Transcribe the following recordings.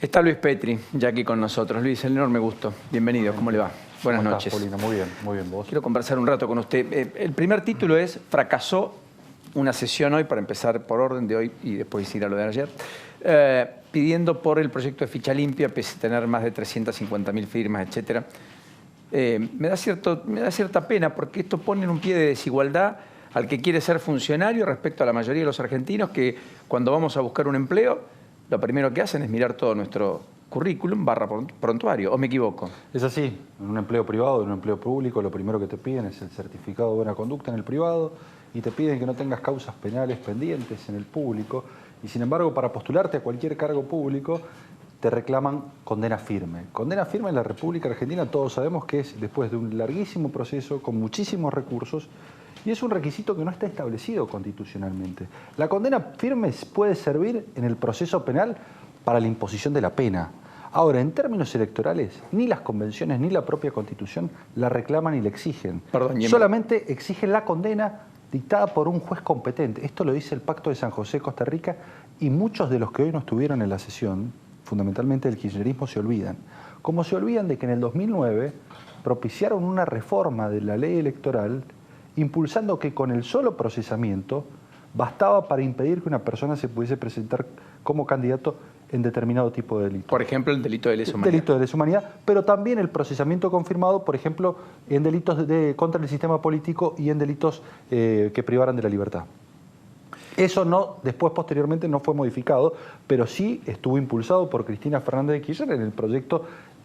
Está Luis Petri, ya aquí con nosotros. Luis, el enorme gusto. Bienvenido, ¿cómo le va? Buenas noches. Paulina? Muy bien, vos. Quiero conversar un rato con usted. El primer título es Fracasó una sesión hoy, para empezar por orden de hoy y después ir a lo de ayer, pidiendo por el proyecto de ficha limpia, pese a tener más de 350.000 firmas, etc. Me da cierta pena porque esto pone en un pie de desigualdad al que quiere ser funcionario respecto a la mayoría de los argentinos que cuando vamos a buscar un empleo, lo primero que hacen es mirar todo nuestro currículum / prontuario, ¿o me equivoco? Es así, en un empleo privado, en un empleo público, lo primero que te piden es el certificado de buena conducta en el privado y te piden que no tengas causas penales pendientes en el público y sin embargo para postularte a cualquier cargo público te reclaman condena firme. Condena firme en la República Argentina todos sabemos que es después de un larguísimo proceso con muchísimos recursos y es un requisito que no está establecido constitucionalmente. La condena firme puede servir en el proceso penal para la imposición de la pena. Ahora, en términos electorales, ni las convenciones ni la propia Constitución la reclaman y la exigen. Solamente exigen la condena dictada por un juez competente. Esto lo dice el Pacto de San José, Costa Rica, y muchos de los que hoy no estuvieron en la sesión, fundamentalmente el kirchnerismo, se olvidan. Como se olvidan de que en el 2009 propiciaron una reforma de la ley electoral impulsando que con el solo procesamiento bastaba para impedir que una persona se pudiese presentar como candidato en determinado tipo de delito. Por ejemplo, el delito de lesa humanidad. Delito de lesa humanidad, pero también el procesamiento confirmado, por ejemplo, en delitos contra el sistema político y en delitos que privaran de la libertad. Eso no, después posteriormente no fue modificado, pero sí estuvo impulsado por Cristina Fernández de Kirchner en el proyecto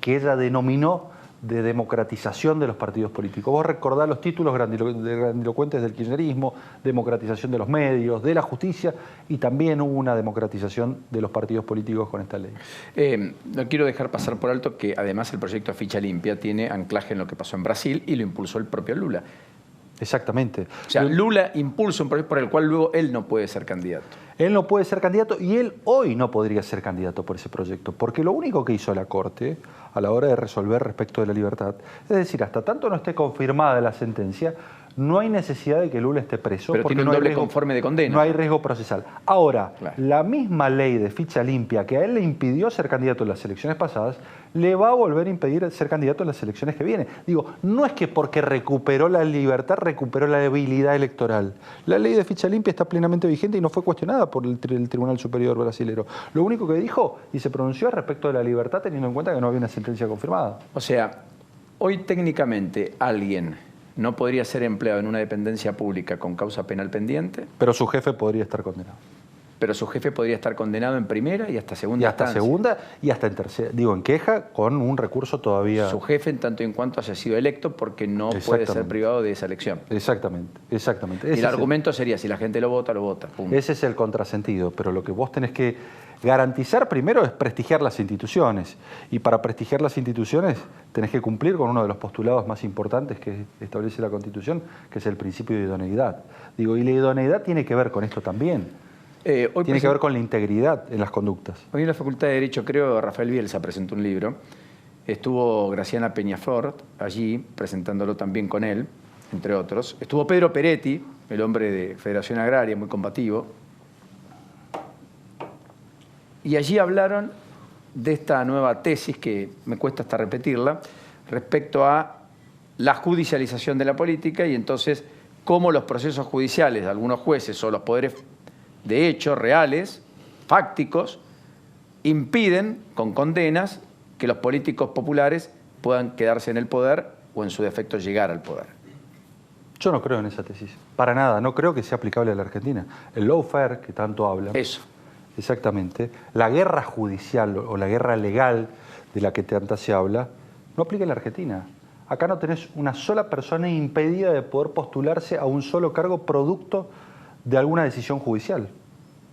que ella denominó de democratización de los partidos políticos. Vos recordás los títulos grandilocuentes del kirchnerismo, democratización de los medios, de la justicia, y también hubo una democratización de los partidos políticos con esta ley. No quiero dejar pasar por alto que además el proyecto de ficha limpia tiene anclaje en lo que pasó en Brasil y lo impulsó el propio Lula. Exactamente. O sea, Lula impulsa un proyecto por el cual luego él no puede ser candidato. Él no puede ser candidato y él hoy no podría ser candidato por ese proyecto, porque lo único que hizo la Corte a la hora de resolver respecto de la libertad, es decir, hasta tanto no esté confirmada la sentencia, no hay necesidad de que Lula esté preso. Pero porque tiene un doble conforme de condena. No hay riesgo procesal. Ahora, claro, la misma ley de ficha limpia que a él le impidió ser candidato en las elecciones pasadas, le va a volver a impedir ser candidato en las elecciones que vienen. Digo, no es que porque recuperó la libertad, recuperó la debilidad electoral. La ley de ficha limpia está plenamente vigente y no fue cuestionada por el Tribunal Superior brasilero. Lo único que dijo y se pronunció respecto de la libertad teniendo en cuenta que no había una sentencia confirmada. O sea, hoy técnicamente alguien no podría ser empleado en una dependencia pública con causa penal pendiente. Pero su jefe podría estar condenado. Pero su jefe podría estar condenado en primera y hasta segunda instancia. Y hasta instancia. segunda y hasta en tercera. Digo, en queja con un recurso todavía... Su jefe en tanto y en cuanto haya sido electo porque no puede ser privado de esa elección. Exactamente, exactamente. Y el argumento sería, si la gente lo vota, punto. Ese es el contrasentido, pero lo que vos tenés que garantizar primero es prestigiar las instituciones. Y para prestigiar las instituciones tenés que cumplir con uno de los postulados más importantes que establece la Constitución, que es el principio de idoneidad. Digo, y la idoneidad tiene que ver con esto también. Tiene que ver con la integridad en las conductas. Hoy en la Facultad de Derecho, creo, Rafael Bielsa presentó un libro. Estuvo Graciana Peñafort allí, presentándolo también con él, entre otros. Estuvo Pedro Peretti, el hombre de Federación Agraria, muy combativo. Y allí hablaron de esta nueva tesis, que me cuesta hasta repetirla, respecto a la judicialización de la política y entonces cómo los procesos judiciales de algunos jueces o los poderes de hecho reales, fácticos, impiden con condenas que los políticos populares puedan quedarse en el poder o en su defecto llegar al poder. Yo no creo en esa tesis, para nada, no creo que sea aplicable a la Argentina. El lawfare que tanto hablan. Eso. Exactamente. La guerra judicial o la guerra legal de la que tanta se habla, no aplica en la Argentina. Acá no tenés una sola persona impedida de poder postularse a un solo cargo producto de alguna decisión judicial.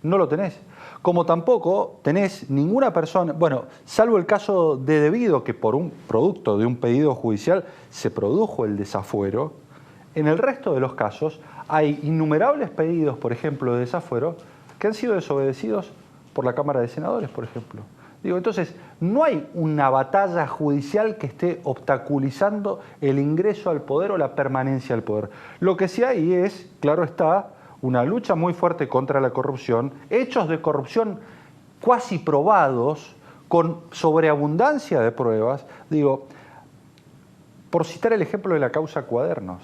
No lo tenés. Como tampoco tenés ninguna persona, bueno, salvo el caso de Debido, que por un producto de un pedido judicial se produjo el desafuero, en el resto de los casos hay innumerables pedidos, por ejemplo, de desafuero, que han sido desobedecidos por la Cámara de Senadores, por ejemplo. Digo, entonces, no hay una batalla judicial que esté obstaculizando el ingreso al poder o la permanencia al poder. Lo que sí hay es, claro está, una lucha muy fuerte contra la corrupción, hechos de corrupción cuasi probados, con sobreabundancia de pruebas. Digo, por citar el ejemplo de la causa Cuadernos.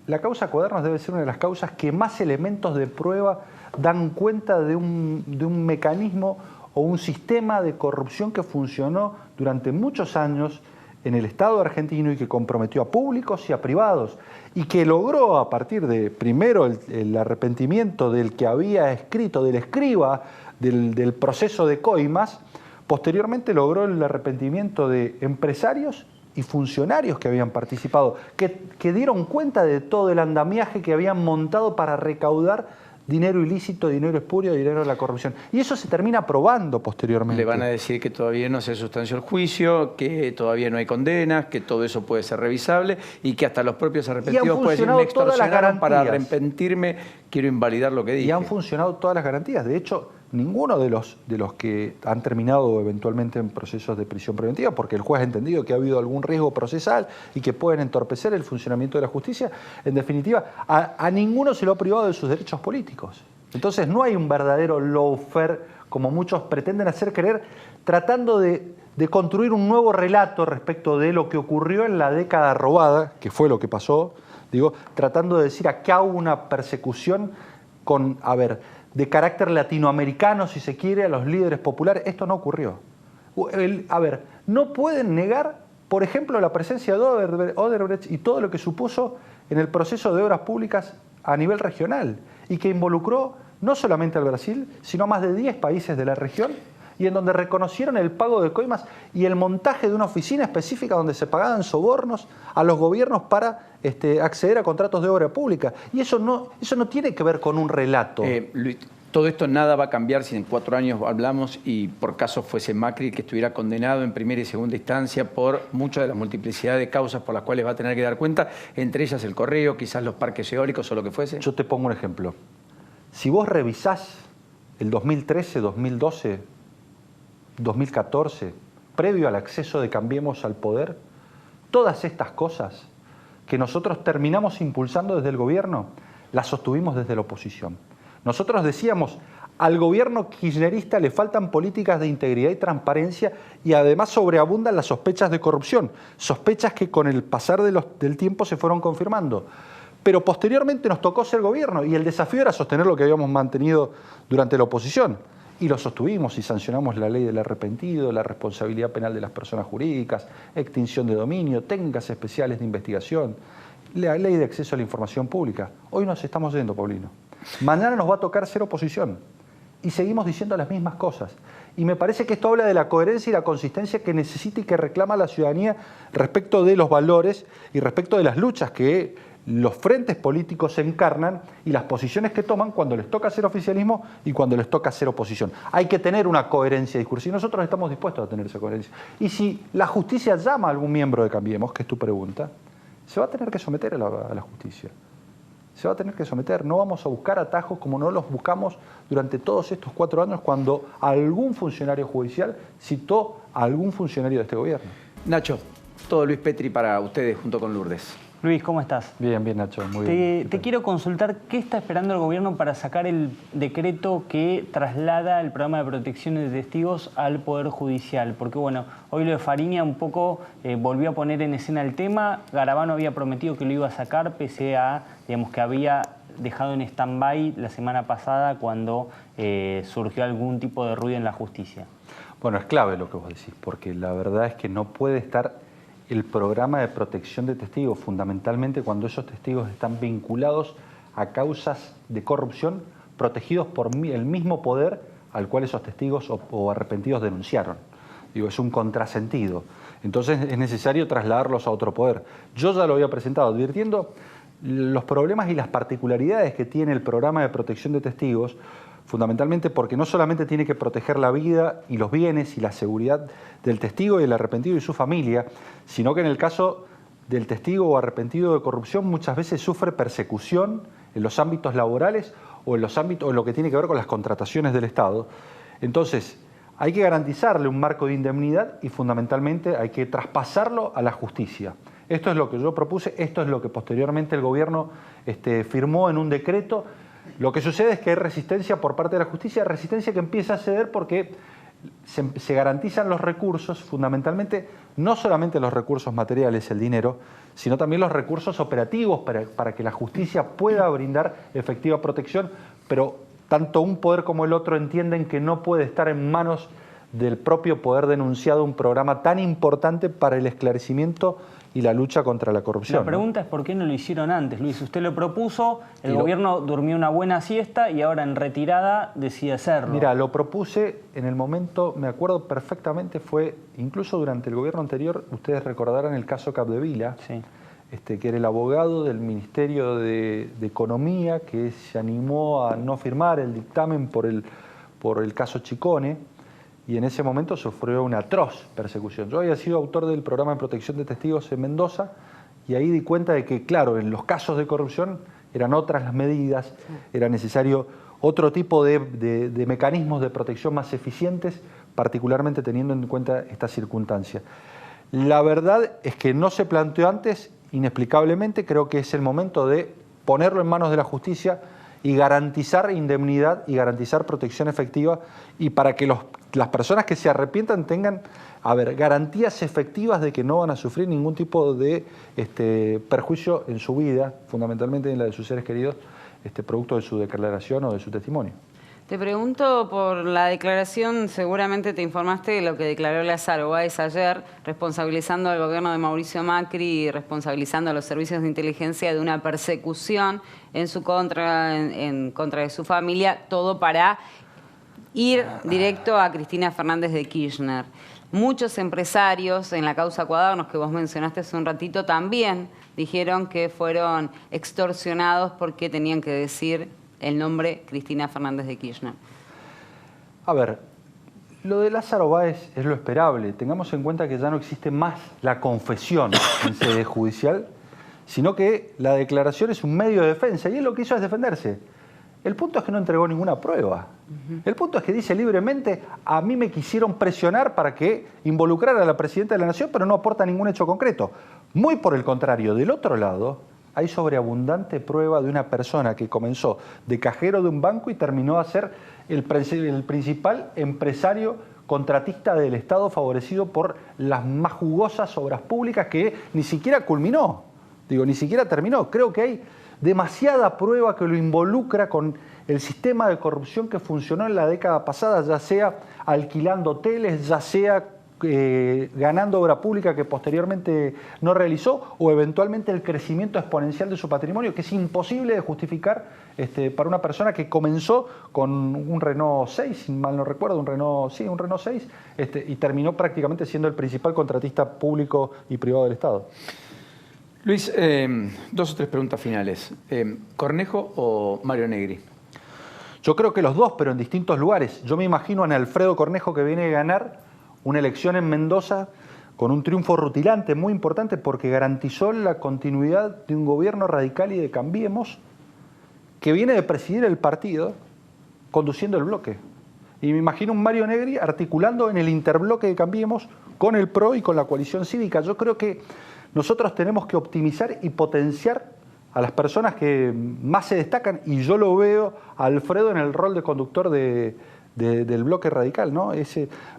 La causa Cuadernos debe ser una de las causas que más elementos de prueba dan cuenta de un mecanismo o un sistema de corrupción que funcionó durante muchos años en el Estado argentino y que comprometió a públicos y a privados y que logró a partir de, primero, el arrepentimiento del que había escrito, del escriba del proceso de coimas, posteriormente logró el arrepentimiento de empresarios y funcionarios que habían participado, que dieron cuenta de todo el andamiaje que habían montado para recaudar dinero ilícito, dinero espurio, dinero de la corrupción. Y eso se termina probando posteriormente. Le van a decir que todavía no se sustanció el juicio, que todavía no hay condenas, que todo eso puede ser revisable y que hasta los propios arrepentidos pueden decir, me extorsionaron para arrepentirme, quiero invalidar lo que dije. Y han funcionado todas las garantías. De hecho, ninguno de los que han terminado eventualmente en procesos de prisión preventiva, porque el juez ha entendido que ha habido algún riesgo procesal y que pueden entorpecer el funcionamiento de la justicia, en definitiva, a ninguno se lo ha privado de sus derechos políticos. Entonces no hay un verdadero lawfare, como muchos pretenden hacer creer, tratando de construir un nuevo relato respecto de lo que ocurrió en la década robada, que fue lo que pasó, digo, tratando de decir acá hubo una persecución con, de carácter latinoamericano, si se quiere, a los líderes populares. Esto no ocurrió. No pueden negar, por ejemplo, la presencia de Odebrecht y todo lo que supuso en el proceso de obras públicas a nivel regional y que involucró no solamente al Brasil, sino a más de 10 países de la región y en donde reconocieron el pago de coimas y el montaje de una oficina específica donde se pagaban sobornos a los gobiernos para acceder a contratos de obra pública. Y eso no tiene que ver con un relato. Luis, todo esto nada va a cambiar si en 4 años hablamos y por caso fuese Macri que estuviera condenado en primera y segunda instancia por muchas de las multiplicidad de causas por las cuales va a tener que dar cuenta, entre ellas el correo, quizás los parques eólicos o lo que fuese. Yo te pongo un ejemplo. Si vos revisás el 2013, 2012, 2014, previo al acceso de Cambiemos al poder, todas estas cosas que nosotros terminamos impulsando desde el gobierno, las sostuvimos desde la oposición. Nosotros decíamos, al gobierno kirchnerista le faltan políticas de integridad y transparencia y además sobreabundan las sospechas de corrupción, sospechas que con el pasar del tiempo se fueron confirmando. Pero posteriormente nos tocó ser gobierno y el desafío era sostener lo que habíamos mantenido durante la oposición. Y lo sostuvimos y sancionamos la ley del arrepentido, la responsabilidad penal de las personas jurídicas, extinción de dominio, técnicas especiales de investigación, la ley de acceso a la información pública. Hoy nos estamos yendo, Paulino. Mañana nos va a tocar ser oposición. Y seguimos diciendo las mismas cosas. Y me parece que esto habla de la coherencia y la consistencia que necesita y que reclama la ciudadanía respecto de los valores y respecto de las luchas que los frentes políticos encarnan y las posiciones que toman cuando les toca ser oficialismo y cuando les toca ser oposición. Hay que tener una coherencia discursiva y nosotros estamos dispuestos a tener esa coherencia. Y si la justicia llama a algún miembro de Cambiemos, que es tu pregunta, se va a tener que someter a la justicia. Se va a tener que someter. No vamos a buscar atajos como no los buscamos durante todos estos 4 años cuando algún funcionario judicial citó a algún funcionario de este gobierno. Nacho, todo Luis Petri para ustedes junto con Lourdes. Luis, ¿cómo estás? Bien, Nacho, muy bien. Te quiero consultar qué está esperando el gobierno para sacar el decreto que traslada el programa de protección de testigos al Poder Judicial. Porque bueno, hoy lo de Fariña un poco volvió a poner en escena el tema. Garabano había prometido que lo iba a sacar pese a, digamos, que había dejado en stand-by la semana pasada cuando surgió algún tipo de ruido en la justicia. Bueno, es clave lo que vos decís, porque la verdad es que no puede estar el programa de protección de testigos, fundamentalmente cuando esos testigos están vinculados a causas de corrupción, protegidos por el mismo poder al cual esos testigos o arrepentidos denunciaron. Digo, es un contrasentido. Entonces es necesario trasladarlos a otro poder. Yo ya lo había presentado, advirtiendo los problemas y las particularidades que tiene el programa de protección de testigos, fundamentalmente porque no solamente tiene que proteger la vida y los bienes y la seguridad del testigo y el arrepentido y su familia, sino que en el caso del testigo o arrepentido de corrupción muchas veces sufre persecución en los ámbitos laborales o en lo que tiene que ver con las contrataciones del Estado. Entonces, hay que garantizarle un marco de indemnidad y fundamentalmente hay que traspasarlo a la justicia. Esto es lo que yo propuse, esto es lo que posteriormente el gobierno firmó en un decreto. Lo que sucede es que hay resistencia por parte de la justicia, resistencia que empieza a ceder porque se garantizan los recursos, fundamentalmente, no solamente los recursos materiales, el dinero, sino también los recursos operativos para que la justicia pueda brindar efectiva protección, pero tanto un poder como el otro entienden que no puede estar en manos del propio poder denunciado un programa tan importante para el esclarecimiento y la lucha contra la corrupción. La pregunta es por qué no lo hicieron antes, Luis. Usted lo propuso, el gobierno durmió una buena siesta y ahora en retirada decide hacerlo. Mira, lo propuse en el momento, me acuerdo perfectamente, fue incluso durante el gobierno anterior, ustedes recordarán el caso Capdevila, Sí. Que era el abogado del Ministerio de Economía que se animó a no firmar el dictamen por el caso Chicone, y en ese momento sufrió una atroz persecución. Yo había sido autor del programa de protección de testigos en Mendoza y ahí di cuenta de que, claro, en los casos de corrupción eran otras las medidas, era necesario otro tipo de mecanismos de protección más eficientes, particularmente teniendo en cuenta esta circunstancia. La verdad es que no se planteó antes, inexplicablemente. Creo que es el momento de ponerlo en manos de la justicia y garantizar indemnidad y garantizar protección efectiva, y para que las personas que se arrepientan tengan, garantías efectivas de que no van a sufrir ningún tipo de perjuicio en su vida, fundamentalmente en la de sus seres queridos, producto de su declaración o de su testimonio. Te pregunto por la declaración, seguramente te informaste de lo que declaró Lázaro Báez ayer, responsabilizando al gobierno de Mauricio Macri y responsabilizando a los servicios de inteligencia de una persecución en su contra, en contra de su familia, todo para ir directo a Cristina Fernández de Kirchner. Muchos empresarios en la causa Cuadernos, que vos mencionaste hace un ratito, también dijeron que fueron extorsionados porque tenían que decir el nombre Cristina Fernández de Kirchner. A ver, lo de Lázaro Báez es lo esperable. Tengamos en cuenta que ya no existe más la confesión en sede judicial, sino que la declaración es un medio de defensa, y él lo que hizo es defenderse. El punto es que no entregó ninguna prueba. El punto es que dice libremente: a mí me quisieron presionar para que involucrara a la presidenta de la Nación, pero no aporta ningún hecho concreto. Muy por el contrario, del otro lado, hay sobreabundante prueba de una persona que comenzó de cajero de un banco y terminó a ser el principal empresario contratista del Estado, favorecido por las más jugosas obras públicas, que ni siquiera culminó, ni siquiera terminó. Creo que hay demasiada prueba que lo involucra con el sistema de corrupción que funcionó en la década pasada, ya sea alquilando hoteles, ya sea ganando obra pública que posteriormente no realizó, o eventualmente el crecimiento exponencial de su patrimonio, que es imposible de justificar para una persona que comenzó con un Renault 6, si mal no recuerdo, un Renault 6, y terminó prácticamente siendo el principal contratista público y privado del Estado. Luis, 2 o 3 preguntas finales. ¿Cornejo o Mario Negri? Yo creo que los dos, pero en distintos lugares. Yo me imagino a Alfredo Cornejo, que viene a ganar una elección en Mendoza con un triunfo rutilante, muy importante, porque garantizó la continuidad de un gobierno radical y de Cambiemos, que viene de presidir el partido, conduciendo el bloque. Y me imagino un Mario Negri articulando en el interbloque de Cambiemos con el PRO y con la coalición cívica. Yo creo que nosotros tenemos que optimizar y potenciar a las personas que más se destacan, y yo lo veo a Alfredo en el rol de conductor del bloque radical, ¿no?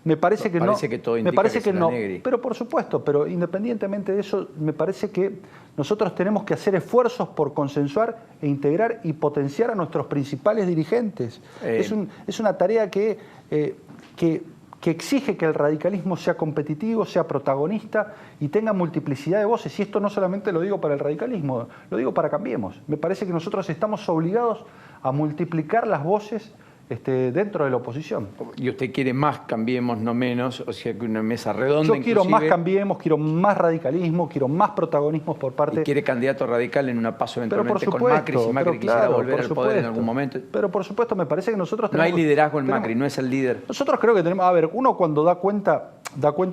Me parece que parece que todo indica me parece que no, Negri. pero por supuesto, pero independientemente de eso, me parece que nosotros tenemos que hacer esfuerzos por consensuar e integrar y potenciar a nuestros principales dirigentes. Es una tarea que exige que el radicalismo sea competitivo, sea protagonista y tenga multiplicidad de voces. Y esto no solamente lo digo para el radicalismo, lo digo para Cambiemos. Me parece que nosotros estamos obligados a multiplicar las voces dentro de la oposición. Y usted quiere más Cambiemos, no menos, o sea que una mesa redonda. Yo quiero más Cambiemos, quiero más radicalismo, quiero más protagonismos por parte... Y quiere candidato radical en una paso eventualmente con Macri, si Macri quisiera volver al poder en algún momento. Pero por supuesto, me parece que nosotros tenemos... No hay liderazgo en Macri, no es el líder. Nosotros creo que tenemos... A ver, uno cuando da cuenta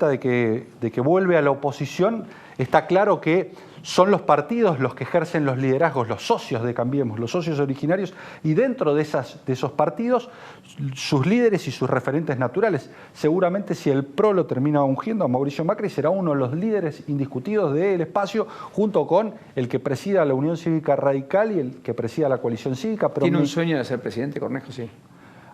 de que vuelve a la oposición, está claro que son los partidos los que ejercen los liderazgos, los socios de Cambiemos, los socios originarios, y dentro de esos partidos, sus líderes y sus referentes naturales. Seguramente si el PRO lo termina ungiendo a Mauricio Macri, será uno de los líderes indiscutidos del espacio, junto con el que presida la Unión Cívica Radical y el que presida la coalición cívica. Pero ¿tiene un sueño de ser presidente, Cornejo? Sí.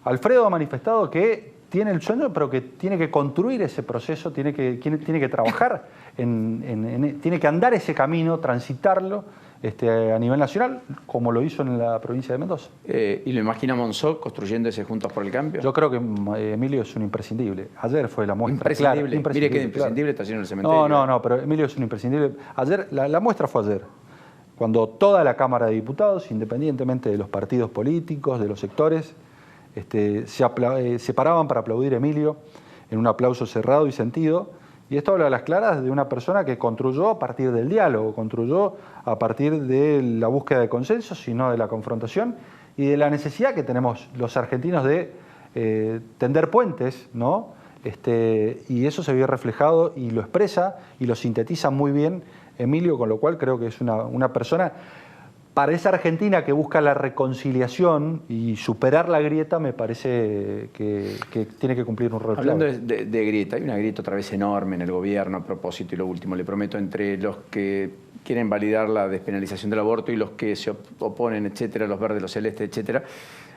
Alfredo ha manifestado que tiene el sueño, pero que tiene que construir ese proceso, tiene que trabajar, tiene que andar ese camino, transitarlo a nivel nacional, como lo hizo en la provincia de Mendoza. ¿Y lo imagina Monzó construyendo ese Juntos por el Cambio? Yo creo que Emilio es un imprescindible. Ayer fue la muestra. Imprescindible. Claro, imprescindible. Mire que imprescindible está lleno el cementerio. No, pero Emilio es un imprescindible. Ayer, la muestra fue ayer, cuando toda la Cámara de Diputados, independientemente de los partidos políticos, de los sectores, se paraban para aplaudir a Emilio en un aplauso cerrado y sentido. Y esto habla a las claras de una persona que construyó a partir del diálogo, construyó a partir de la búsqueda de consensos y no de la confrontación, y de la necesidad que tenemos los argentinos de tender puentes, ¿no? Y eso se vio reflejado y lo expresa y lo sintetiza muy bien Emilio, con lo cual creo que es una persona... Para esa Argentina que busca la reconciliación y superar la grieta, me parece que tiene que cumplir un rol Hablando clave. de grieta, hay una grieta otra vez enorme en el gobierno a propósito, y lo último, le prometo, entre los que quieren validar la despenalización del aborto y los que se oponen, etcétera, los verdes, los celestes, etcétera.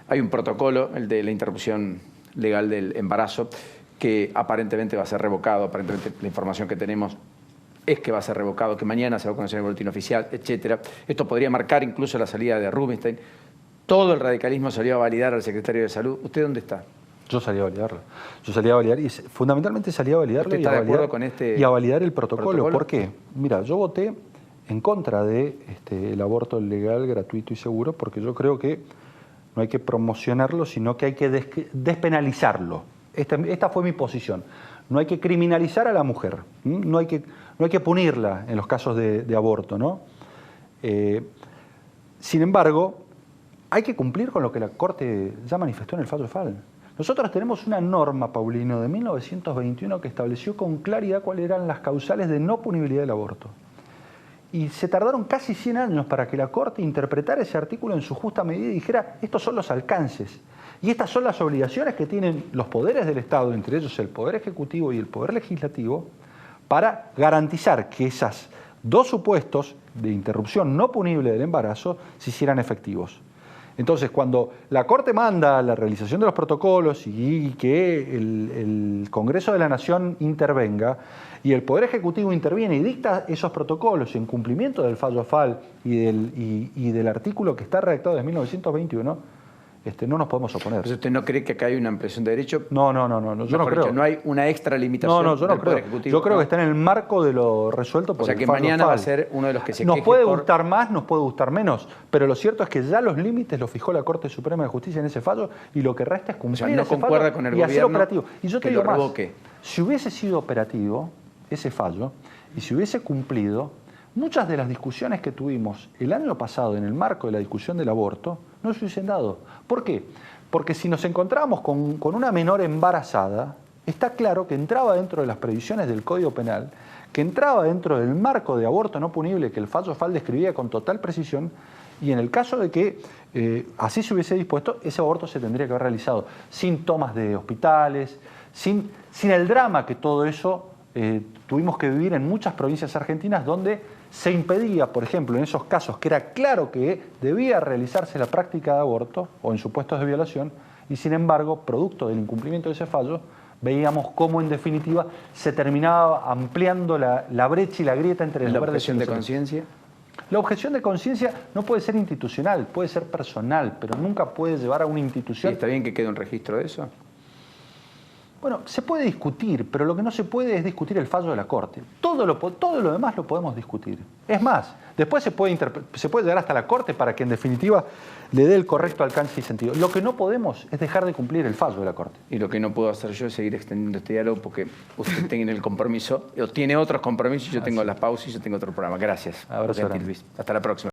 Hay un protocolo, el de la interrupción legal del embarazo, que aparentemente va a ser revocado, aparentemente la información que tenemos es que va a ser revocado, que mañana se va a conocer el boletín oficial, etcétera. Esto podría marcar incluso la salida de Rubinstein. Todo el radicalismo salió a validar al secretario de Salud. ¿Usted dónde está? Yo salí a validarlo. Yo salí a validar y fundamentalmente salí a validarlo ¿Usted está de acuerdo con este y a validar el protocolo? protocolo? ¿Por qué? Mira, yo voté en contra de el aborto legal, gratuito y seguro, porque yo creo que no hay que promocionarlo, sino que hay que despenalizarlo. Esta fue mi posición. No hay que criminalizar a la mujer, no hay que punirla en los casos de aborto, ¿no? Sin embargo, hay que cumplir con lo que la Corte ya manifestó en el fallo FAL. Nosotros tenemos una norma, Paulino, de 1921 que estableció con claridad cuáles eran las causales de no punibilidad del aborto. Y se tardaron casi 100 años para que la Corte interpretara ese artículo en su justa medida y dijera, estos son los alcances. Y estas son las obligaciones que tienen los poderes del Estado, entre ellos el Poder Ejecutivo y el Poder Legislativo, para garantizar que esos dos supuestos de interrupción no punible del embarazo se hicieran efectivos. Entonces, cuando la Corte manda la realización de los protocolos y que el Congreso de la Nación intervenga, y el Poder Ejecutivo interviene y dicta esos protocolos en cumplimiento del fallo FAL y del artículo que está redactado desde 1921, no nos podemos oponer. ¿Pero usted no cree que acá hay una ampliación de derecho? No, yo no creo. No hay una extra limitación yo no del Poder creo. Ejecutivo. Yo creo que está en el marco de lo resuelto por el fallo FAL. O sea que mañana va a ser uno de los que se Nos queje puede por... gustar más, nos puede gustar menos, pero lo cierto es que ya los límites los fijó la Corte Suprema de Justicia en ese fallo y lo que resta es cumplir no ese concuerda fallo con el y hacer gobierno operativo. Y yo te que digo lo más, revoque. si hubiese sido operativo ese fallo y si hubiese cumplido, muchas de las discusiones que tuvimos el año pasado en el marco de la discusión del aborto no se hubiesen dado. ¿Por qué? Porque si nos encontramos con una menor embarazada, está claro que entraba dentro de las previsiones del Código Penal, que entraba dentro del marco de aborto no punible que el fallo FAL describía con total precisión, y en el caso de que así se hubiese dispuesto, ese aborto se tendría que haber realizado sin tomas de hospitales, sin el drama que todo eso tuvimos que vivir en muchas provincias argentinas donde se impedía, por ejemplo, en esos casos que era claro que debía realizarse la práctica de aborto o en supuestos de violación, y sin embargo, producto del incumplimiento de ese fallo, veíamos cómo en definitiva se terminaba ampliando la brecha y la grieta entre ¿La los verdes y objeción los de celestes. conciencia? La objeción de conciencia no puede ser institucional, puede ser personal, pero nunca puede llevar a una ¿Y institución. está bien que quede un registro de eso? Bueno, se puede discutir, pero lo que no se puede es discutir el fallo de la Corte. Todo lo demás lo podemos discutir. Es más, después se puede llegar hasta la Corte para que en definitiva le dé el correcto alcance y sentido. Lo que no podemos es dejar de cumplir el fallo de la Corte. Y lo que no puedo hacer yo es seguir extendiendo este diálogo porque usted tiene el compromiso, o tiene otros compromisos, yo tengo las pausas y yo tengo otro programa. Gracias. Abrazo grande. Luis. Hasta la próxima.